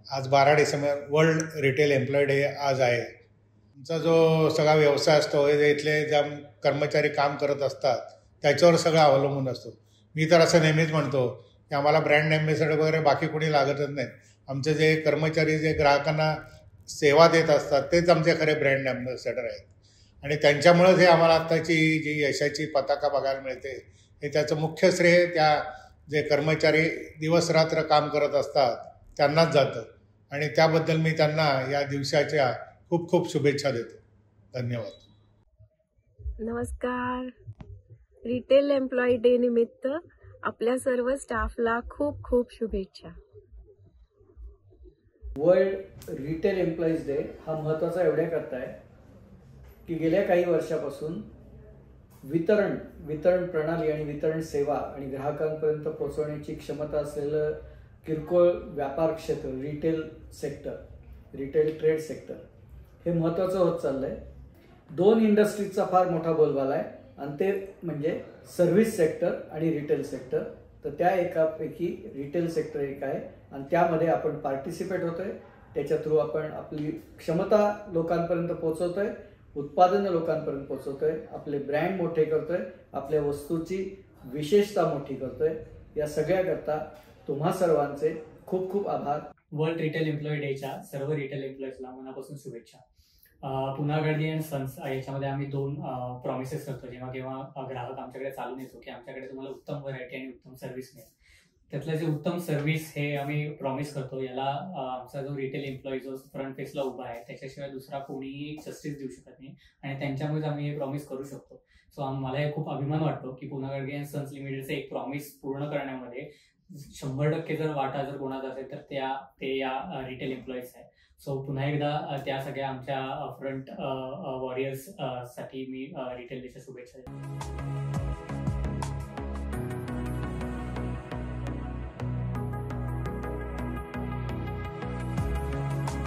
आज 12 December world retail employ day आज आहे. आमचा जो सगळा व्यवसाय असतो हे इथले ज्या कर्मचारी काम करत असतात त्याच्यावर सगळं अवलंबून असतो. मी तर असं नेहमीच म्हणतो की आम्हाला ब्रँड ॲम्बॅसेडर वगैरे बाकी कोणी लागतच नाहीत. आमचे जे कर्मचारी जे ग्राहकांना सेवा देत असतात तेच आमचे खरे ब्रँड ॲम्बॅसेडर आहेत. आणि त्यांच्यामुळेच हे आम्हाला आत्ताची जी यशाची पताका बघायला मिळते हे त्याचं मुख्य श्रेय त्या जे कर्मचारी दिवस रात्र काम करत असतात त्यांनाच जातं. आणि त्याबद्दल मी त्यांना या दिवसाच्या खूप खूप शुभेच्छा देतो. धन्यवाद. नमस्कार. रिटेल एम्प्लॉई डे निमित्त आपल्या सर्व स्टाफला खूप खूप शुभेच्छा. वर्ल्ड रिटेल एम्प्लॉईज डे हा महत्त्वाचा एवढ्याकरता आहे की गेल्या काही वर्षापासून वितरण प्रणाली आणि वितरण सेवा आणि ग्राहकांपर्यंत पोहोचवण्याची क्षमता असलेलं किरकोळ व्यापार क्षेत्र, रिटेल ट्रेड सेक्टर हे महत्त्वाचं होत चाललंय. दोन इंडस्ट्रीजचा फार मोठा बोलबाला आहे आणि ते म्हणजे सर्व्हिस सेक्टर आणि रिटेल सेक्टर. तर त्या एकापैकी रिटेल सेक्टर एक आहे आणि त्यामध्ये आपण पार्टिसिपेट होतोय. त्याच्या थ्रू आपण आपली क्षमता लोकांपर्यंत पोहोचवतोय, उत्पादनं लोकांपर्यंत पोहोचवतोय, आपले ब्रँड मोठे करतोय, आपल्या वस्तूची विशेषता मोठी करतोय. या सगळ्याकरता तुम्हा सर्वांचे खूप खूप आभार. वर्ल्ड रिटेल एम्प्लॉई डेच्या सर्व रिटेल एम्प्लॉईजला मनापासून शुभेच्छा. पुन्हा गर्दी अँड सन्स याच्यामध्ये आम्ही 2 प्रॉमिसेस करतो जेव्हा केव्हा ग्राहक आमच्याकडे चालून येतो की आमच्याकडे तुम्हाला उत्तम व्हरायटी आणि उत्तम सर्व्हिस मिळेल. त्यातलं जे उत्तम सर्व्हिस हे आम्ही प्रॉमिस करतो. याला आमचा जो रिटेल एम्प्लॉई जो फ्रंट फेसला उभा आहे त्याच्याशिवाय दुसरा कोणीही जस्टिस देऊ शकत नाही आणि त्यांच्यामुळेच आम्ही हे प्रॉमिस करू शकतो. सो मला हे खूप अभिमान वाटतो की पुन्हा गर्दी अँड सन्स लिमिटेडचे एक प्रॉमिस पूर्ण करण्यामध्ये 100% जर वाटा जर कोणाचा असेल तर ते या रिटेल एम्प्लॉईज आहे. सो पुन्हा एकदा त्या सगळ्या आमच्या फ्रंट वॉरियर्स साठी मी रिटेल डेच्या शुभेच्छा देतो.